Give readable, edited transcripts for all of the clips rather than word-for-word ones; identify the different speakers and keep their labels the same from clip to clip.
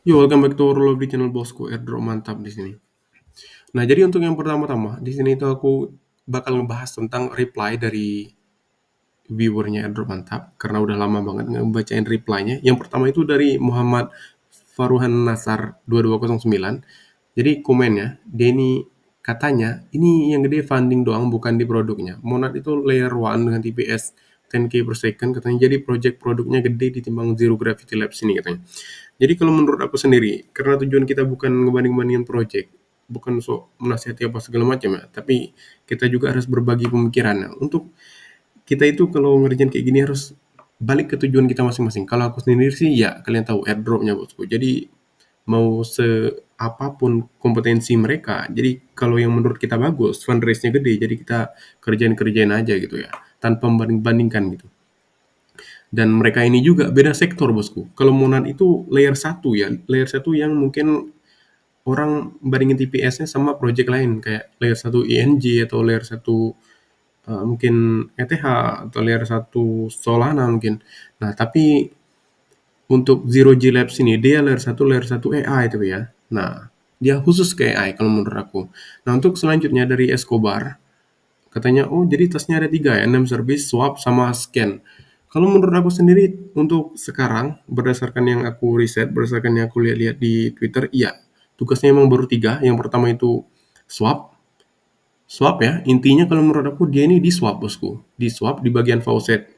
Speaker 1: Yo, welcome back to Rolo di channel bosku, airdrop mantap di sini. Nah, jadi untuk yang pertama-tama, di sini itu aku bakal ngebahas tentang reply dari viewernya airdrop mantap, karena udah lama banget ngebacain reply-nya. Yang pertama itu dari Muhammad Faruhan Nasar 2209. Jadi komennya, dia ini katanya, ini yang gede funding doang bukan di produknya. Monad itu layer 1 dengan TPS 10k per second katanya, jadi project produknya gede ditimbang Zero Gravity Labs ini katanya. Jadi kalau menurut aku sendiri, karena tujuan kita bukan ngebanding-bandingin project, bukan sok menasihati apa segala macam ya, tapi kita juga harus berbagi pemikiran. Nah, untuk kita itu kalau ngerjain kayak gini harus balik ke tujuan kita masing-masing. Kalau aku sendiri sih ya kalian tahu airdropnya bosku. Jadi mau seapapun kompetensi mereka. Jadi kalau yang menurut kita bagus, fundraise-nya gede, jadi kita kerjain-kerjain aja gitu ya, tanpa membanding-bandingkan gitu. Dan mereka ini juga beda sektor bosku. Kalau Monad itu layer satu ya, layer satu yang mungkin orang bandingin TPS-nya sama project lain kayak layer satu INJ atau layer satu mungkin ETH atau layer satu Solana mungkin. Nah, tapi untuk Zero G Labs ini dia layer satu AI itu ya. Nah, dia khusus ke AI kalau menurut aku. Nah, untuk selanjutnya dari Escobar, katanya, oh jadi tasnya ada tiga ya, name service, swap, sama scan. Kalau menurut aku sendiri, untuk sekarang, berdasarkan yang aku riset, berdasarkan yang aku lihat-lihat di Twitter, iya, tugasnya emang baru tiga. Yang pertama itu swap, swap ya, intinya kalau menurut aku dia ini di swap bosku, di swap di bagian faucet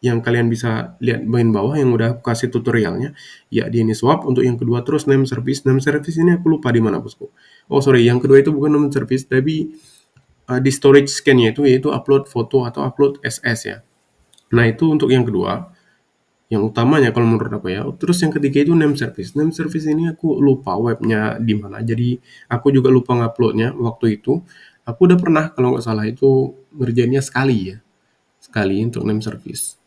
Speaker 1: yang kalian bisa lihat bagian bawah yang udah aku kasih tutorialnya. Ya dia ini swap. Untuk yang kedua terus name service ini aku lupa di mana bosku. Oh sorry, yang kedua itu bukan name service tapi di storage scan-nya itu yaitu upload foto atau upload SS ya. Nah itu untuk yang kedua, yang utamanya kalau menurut aku ya. Terus yang ketiga itu name service. Name service ini aku lupa webnya di mana. Jadi aku juga lupa nguploadnya waktu itu. Aku udah pernah kalau nggak salah itu ngerjainnya sekali ya, sekali untuk name service.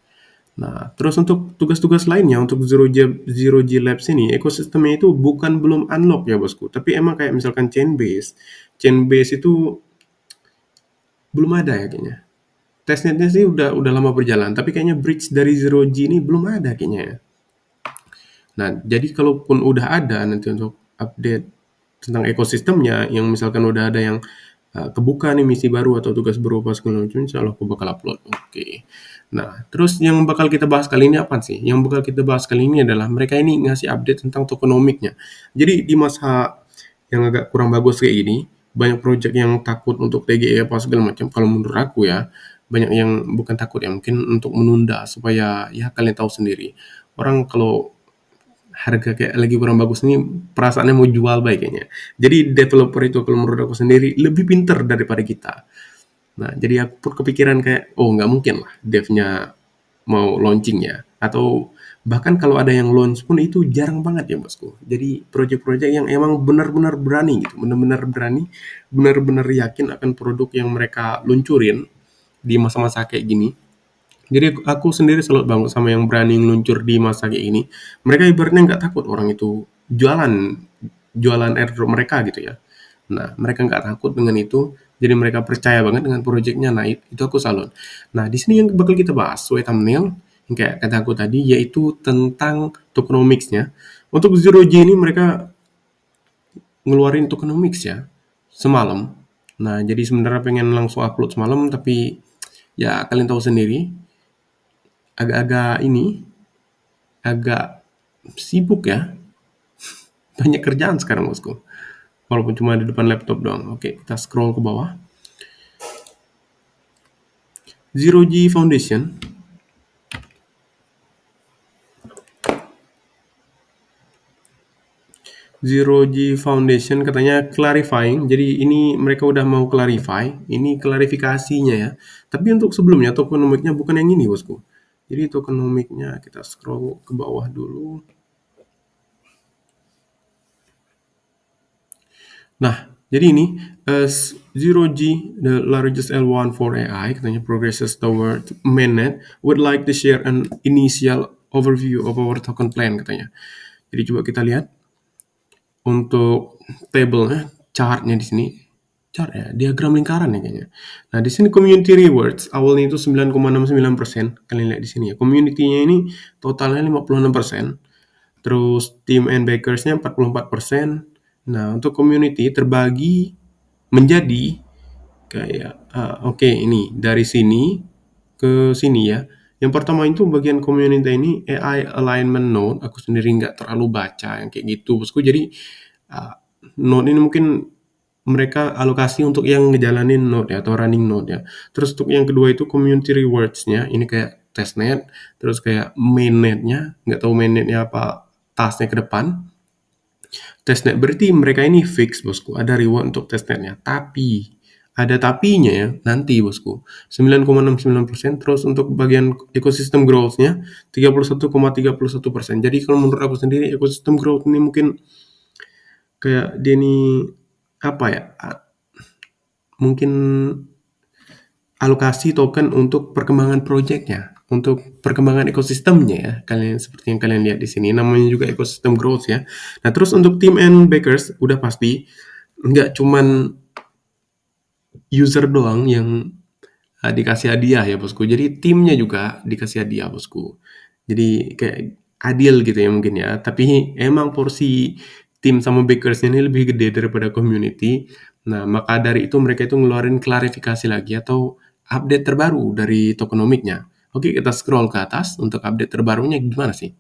Speaker 1: Nah, terus untuk tugas-tugas lainnya untuk Zero G Labs ini ekosistemnya itu bukan belum unlock ya bosku, tapi emang kayak misalkan chain base itu belum ada ya kayaknya. Testnetnya sih udah lama berjalan, tapi kayaknya bridge dari Zero G ini belum ada kayaknya ya. Nah, jadi kalaupun udah ada nanti untuk update tentang ekosistemnya, yang misalkan udah ada yang kebuka nih misi baru atau tugas baru apa segala macam, insya Allah aku bakal upload. Oke. Nah, terus yang bakal kita bahas kali ini apa sih? Yang bakal kita bahas kali ini adalah mereka ini ngasih update tentang tokenomics-nya. Jadi di masa yang agak kurang bagus kayak gini, banyak project yang takut untuk TGE apa segala macam. Kalau menurut aku ya, banyak yang bukan takut ya, mungkin untuk menunda supaya ya kalian tahu sendiri. Orang kalau harga kayak lagi kurang bagus nih perasaannya mau jual baik kayaknya. Jadi developer itu kalau menurut aku sendiri lebih pinter daripada kita. Nah, jadi aku pun kepikiran kayak, oh nggak mungkin lah devnya mau launching ya. Atau bahkan kalau ada yang launch pun itu jarang banget ya bosku. Jadi project-project yang emang benar-benar berani gitu, benar-benar berani, benar-benar yakin akan produk yang mereka luncurin di masa-masa kayak gini. Jadi aku sendiri salut banget sama yang berani ngeluncur di masa kayak ini. Mereka ibaratnya nggak takut orang itu jualan jualan airdrop mereka gitu ya. Nah, mereka nggak takut dengan itu, jadi mereka percaya banget dengan proyeknya. Nah, itu aku salut. Nah, di sini yang bakal kita bahas sesuai thumbnail, yang kayak kata aku tadi, yaitu tentang tokenomics-nya. Untuk Zero G ini mereka ngeluarin tokenomics ya, semalam. Nah, jadi sebenarnya pengen langsung upload semalam, tapi ya kalian tahu sendiri, agak-agak ini, agak sibuk ya, banyak kerjaan sekarang bosku. Walaupun cuma di depan laptop doang. Oke, kita scroll ke bawah. Zero G Foundation. Zero G Foundation katanya clarifying. Jadi ini mereka udah mau clarify. Ini klarifikasinya ya. Tapi untuk sebelumnya tokenomicnya bukan yang ini bosku. Jadi tokenomicnya kita scroll ke bawah dulu. Nah, jadi ini Zero G, the largest L1 for AI, katanya progresses toward mainnet, would like to share an initial overview of our token plan katanya. Jadi coba kita lihat untuk tabelnya, chartnya di sini, chart ya, diagram lingkaran ya kayaknya. Nah di sini community rewards awalnya itu 9,69%, kalian lihat di sini ya. Community-nya ini totalnya 56%. Terus team and backers-nya 44%. Nah, untuk community terbagi menjadi kayak oke, ini dari sini ke sini ya. Yang pertama itu bagian community ini AI alignment node, aku sendiri nggak terlalu baca yang kayak gitu bosku. Jadi node ini mungkin mereka alokasi untuk yang ngejalanin node ya, atau running node ya. Terus untuk yang kedua itu community rewards-nya, ini kayak testnet, terus kayak mainnet-nya, nggak tahu mainnet-nya apa, tasnya ke depan. Testnet berarti mereka ini fix bosku, ada reward untuk testnetnya. Tapi ada tapinya ya nanti bosku. 9,69%. Terus untuk bagian ecosystem growth-nya 31,31%. Jadi kalau menurut aku sendiri ecosystem growth ini mungkin kayak dia ini apa ya? Mungkin alokasi token untuk perkembangan projectnya, untuk perkembangan ekosistemnya ya. Kalian seperti yang kalian lihat di sini, namanya juga ecosystem growth ya. Nah, terus untuk team and backers udah pasti nggak cuman user doang yang dikasih hadiah ya bosku. Jadi timnya juga dikasih hadiah bosku. Jadi kayak adil gitu ya mungkin ya. Tapi emang porsi tim sama backersnya ini lebih gede daripada community. Nah, maka dari itu mereka itu ngeluarin klarifikasi lagi atau update terbaru dari tokenomics-nya. Oke, kita scroll ke atas untuk update terbarunya gimana sih?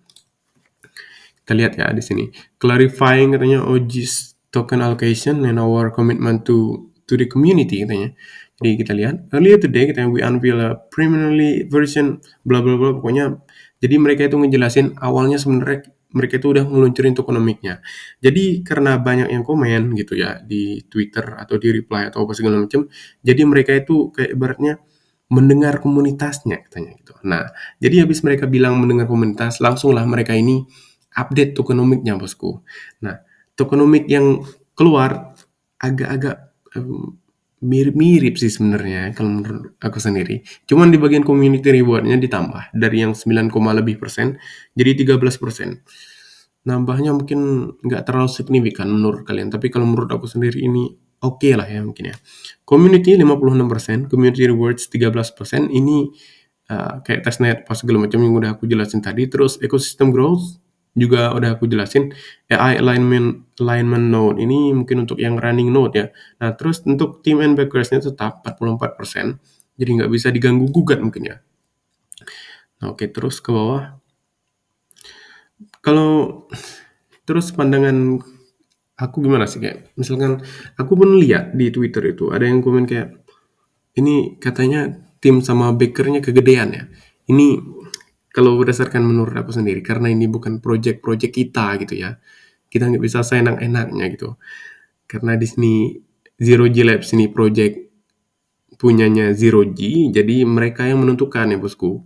Speaker 1: Kita lihat ya di sini. Clarifying katanya OG's token allocation and our commitment to the community katanya. Jadi kita lihat earlier today katanya we unveil a preliminary version bla bla bla, pokoknya jadi mereka itu ngejelasin awalnya sebenarnya mereka itu udah ngeluncurin tokenomics-nya. Jadi karena banyak yang komen gitu ya di Twitter atau di reply atau apa segala macam, jadi mereka itu kayak ibaratnya mendengar komunitasnya katanya gitu. Nah, jadi habis mereka bilang mendengar komunitas, langsunglah mereka ini update tokenomics-nya bosku. Nah, tokenomics yang keluar agak-agak mirip-mirip sih sebenarnya kalau menurut aku sendiri. Cuman di bagian community reward-nya ditambah dari yang 9, lebih persen jadi 13%. Nambahnya mungkin nggak terlalu signifikan menurut kalian, tapi kalau menurut aku sendiri ini oke lah ya mungkin ya. Community 56%, community rewards 13%, ini kayak testnet pas segala macam yang udah aku jelasin tadi. Terus ecosystem growth juga udah aku jelasin. AI alignment node ini mungkin untuk yang running node ya. Nah, terus untuk team and backers-nya tetap 44%, jadi nggak bisa diganggu gugat mungkin ya. Nah, oke, terus ke bawah. Kalau terus pandangan aku gimana sih, kayak misalkan aku pun lihat di Twitter itu ada yang komen kayak ini katanya tim sama bakernya kegedean ya. Ini kalau berdasarkan menurut aku sendiri, karena ini bukan project-project kita gitu ya. Kita nggak bisa seenak-enaknya gitu. Karena di sini Zero G Labs ini project punyanya Zero G, jadi mereka yang menentukan ya bosku.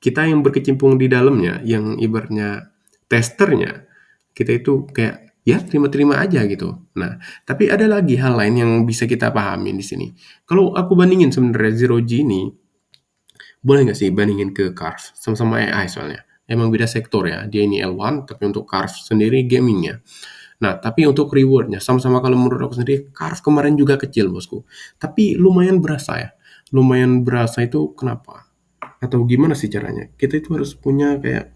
Speaker 1: Kita yang berkecimpung di dalamnya, yang ibaratnya testernya, kita itu kayak ya terima-terima aja gitu. Nah, tapi ada lagi hal lain yang bisa kita pahami di sini. Kalau aku bandingin sebenarnya Zero G ini, boleh nggak sih bandingin ke Carve? Sama-sama AI soalnya. Emang beda sektor ya. Dia ini L1, tapi untuk Carve sendiri gamingnya. Nah, tapi untuk rewardnya, sama-sama kalau menurut aku sendiri, Carve kemarin juga kecil bosku. Tapi lumayan berasa ya. Lumayan berasa itu kenapa? Atau gimana sih caranya? Kita itu harus punya kayak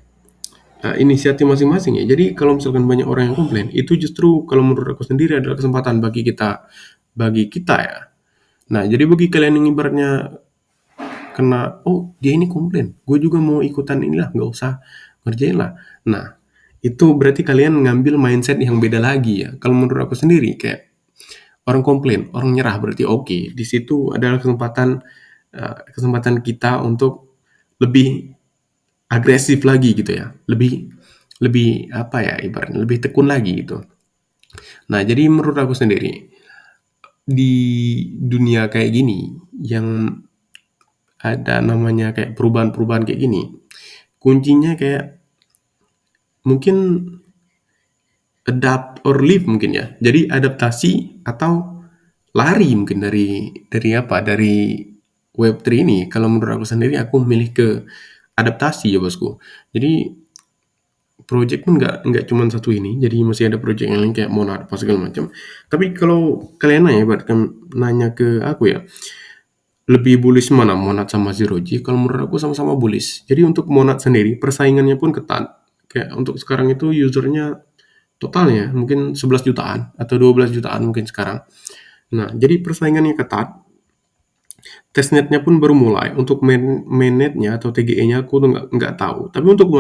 Speaker 1: inisiatif masing-masing ya. Jadi kalau misalkan banyak orang yang komplain, itu justru kalau menurut aku sendiri adalah kesempatan bagi kita ya. Nah, jadi bagi kalian yang ibaratnya kena, oh dia ini komplain, gue juga mau ikutan inilah, nggak usah ngerjain lah. Nah, itu berarti kalian ngambil mindset yang beda lagi ya. Kalau menurut aku sendiri kayak orang komplain, orang nyerah, berarti oke. Di situ adalah kesempatan kita untuk lebih agresif lagi gitu ya, lebih lebih apa ya, ibaratnya lebih tekun lagi gitu. Nah, jadi menurut aku sendiri di dunia kayak gini yang ada namanya kayak perubahan-perubahan kayak gini, kuncinya kayak mungkin adapt or leave mungkin ya. Jadi adaptasi atau lari mungkin dari apa, dari Web3 ini. Kalau menurut aku sendiri aku memilih ke adaptasi ya bosku. Jadi project pun nggak cuma satu ini, jadi masih ada project yang lain kayak Monad apa segala macam. Tapi kalau kalian nanya ke aku ya, lebih bullish mana Monad sama Zero G? Kalau menurut aku sama-sama bullish. Jadi untuk Monad sendiri persaingannya pun ketat. Kayak untuk sekarang itu usernya totalnya mungkin 11 jutaan atau 12 jutaan mungkin sekarang. Nah, jadi persaingannya ketat. Testnetnya pun baru mulai. Untuk mainnetnya atau TGE-nya aku tuh nggak tahu. Tapi untuk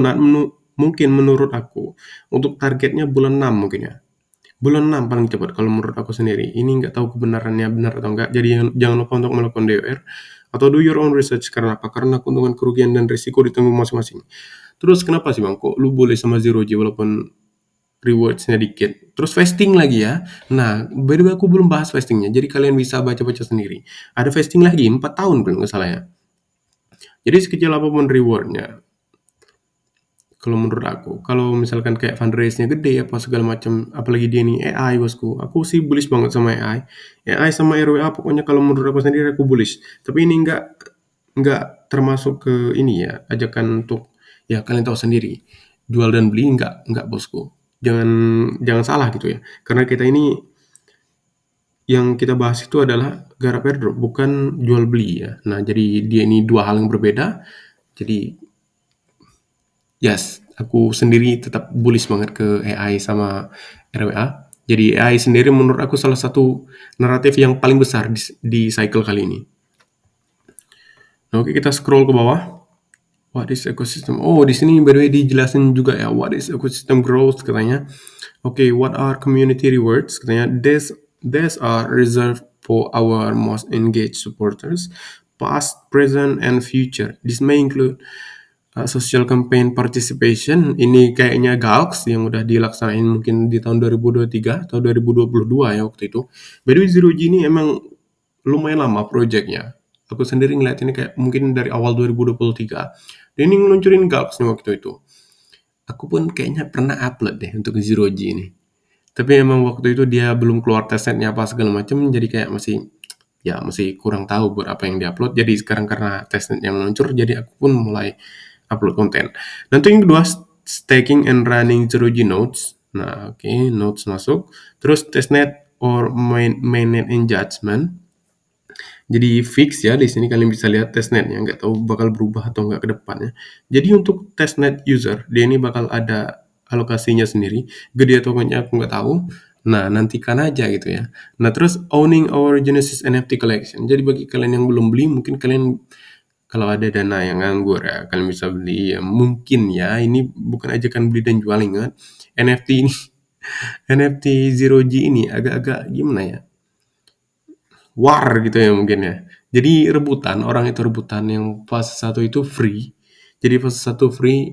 Speaker 1: mungkin menurut aku untuk targetnya bulan 6 mungkin ya. Bulan 6 paling cepat kalau menurut aku sendiri. Ini nggak tahu kebenarannya benar atau enggak. Jadi jangan lupa untuk melakukan DOR atau do your own research. Karena apa? Karena keuntungan, kerugian, dan risiko ditanggung masing-masing. Terus kenapa sih Bang? Kok lu boleh sama Zero G walaupun rewards-nya dikit? Terus vesting lagi ya. Nah, by the way aku belum bahas vestingnya. Jadi kalian bisa baca-baca sendiri. Ada vesting lagi 4 tahun kalau nggak salah ya. Jadi sekecil apapun rewardnya, kalau menurut aku, kalau misalkan kayak fundraise-nya gede apa segala macam, apalagi dia nih AI bosku, aku sih bullish banget sama AI. AI sama RWA pokoknya kalau menurut aku sendiri aku bullish. Tapi ini nggak termasuk ke ini ya, ajakan untuk ya kalian tahu sendiri, jual dan beli nggak bosku. Jangan jangan salah gitu ya. Karena kita ini yang kita bahas itu adalah garap airdrop, bukan jual beli ya. Nah, jadi dia ini dua hal yang berbeda. Jadi yes, aku sendiri tetap bullish banget ke AI sama RWA. Jadi AI sendiri menurut aku salah satu naratif yang paling besar di cycle kali ini. Nah, oke, kita scroll ke bawah. What is ecosystem? Oh, di sini by the way dijelasin juga ya, what is ecosystem growth katanya. Oke, what are community rewards? Katanya these are reserved for our most engaged supporters, past, present, and future. This may include social campaign participation. Ini kayaknya GALX yang udah dilaksanain mungkin di tahun 2023 atau 2022 ya waktu itu. By the way, Zero G ini emang lumayan lama projectnya. Aku sendiri ngeliat ini kayak mungkin dari awal 2023. Dan ini ngeluncurin GALX nih waktu itu. Aku pun kayaknya pernah upload deh untuk Zero G ini. Tapi emang waktu itu dia belum keluar testnetnya apa segala macam, jadi kayak masih kurang tahu buat apa yang diupload. Jadi sekarang karena testnet yang meluncur, jadi aku pun mulai upload konten. Nanti yang kedua, staking and running Zero G nodes. Nah, oke, nodes masuk. Terus testnet or mainnet engagement. Jadi fix ya, di sini kalian bisa lihat testnetnya, nggak tahu bakal berubah atau nggak ke depannya. Jadi untuk testnet user, dia ini bakal ada alokasinya sendiri, gede atau enggaknya aku nggak tahu. Nah, nantikan aja gitu ya. Nah, terus owning our Genesis NFT collection. Jadi bagi kalian yang belum beli, mungkin kalian kalau ada dana yang nganggur ya, kalian bisa beli. Ya, mungkin ya, ini bukan ajakan beli dan jual, ingat. NFT ini, NFT Zero G ini agak-agak gimana ya? War gitu ya mungkin ya. Jadi rebutan, orang itu rebutan yang fase 1 itu free. Jadi fase 1 free,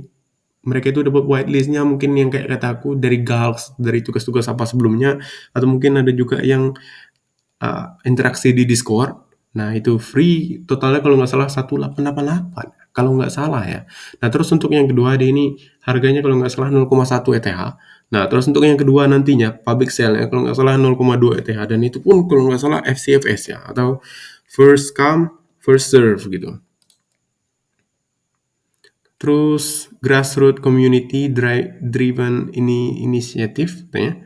Speaker 1: mereka itu dapat whitelist-nya mungkin yang kayak kataku dari GALX, dari tugas-tugas apa sebelumnya, atau mungkin ada juga yang interaksi di Discord. Nah, itu free totalnya kalau nggak salah 1888 kalau nggak salah ya. Nah, terus untuk yang kedua dia ini harganya kalau nggak salah 0,1 ETH. Nah, terus untuk yang kedua nantinya public sale-nya kalau nggak salah 0,2 ETH dan itu pun kalau nggak salah FCFS ya atau first come first serve gitu. Terus grassroots community driven initiative katanya.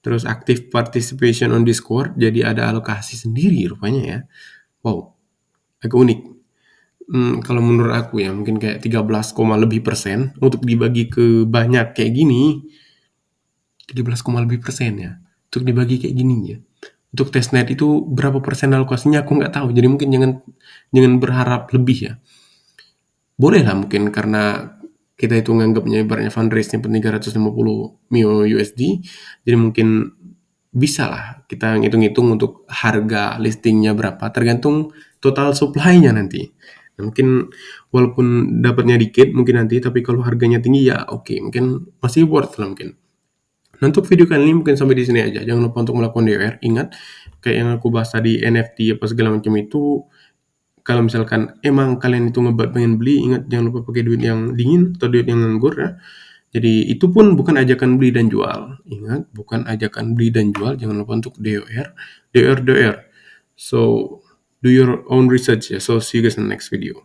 Speaker 1: Terus active participation on Discord, jadi ada alokasi sendiri rupanya ya. Wow, agak unik. Kalau menurut aku ya mungkin kayak 13, lebih persen untuk dibagi ke banyak kayak gini. 13, lebih persen ya. Untuk dibagi kayak gini ya. Untuk testnet itu berapa persen alokasinya aku nggak tahu. Jadi mungkin jangan berharap lebih ya. Boleh lah mungkin karena kita itu nganggapnya ibaratnya fundraise-nya 350 mio USD. Jadi mungkin bisa lah kita ngitung-ngitung untuk harga listingnya berapa tergantung total supply-nya nanti. Nah, mungkin walaupun dapatnya dikit mungkin nanti tapi kalau harganya tinggi ya oke, mungkin masih worth lah mungkin. Nah, untuk video kali ini mungkin sampai di sini aja. Jangan lupa untuk melakukan DWR. Ingat kayak yang aku bahas tadi NFT apa segala macam itu kalau misalkan emang kalian itu ngebat pengen beli, ingat jangan lupa pakai duit yang dingin atau duit yang nganggur ya. Jadi itu pun bukan ajakan beli dan jual. Ingat, bukan ajakan beli dan jual. Jangan lupa untuk DOR, DOR, DOR. So, do your own research ya. So, see you guys in the next video.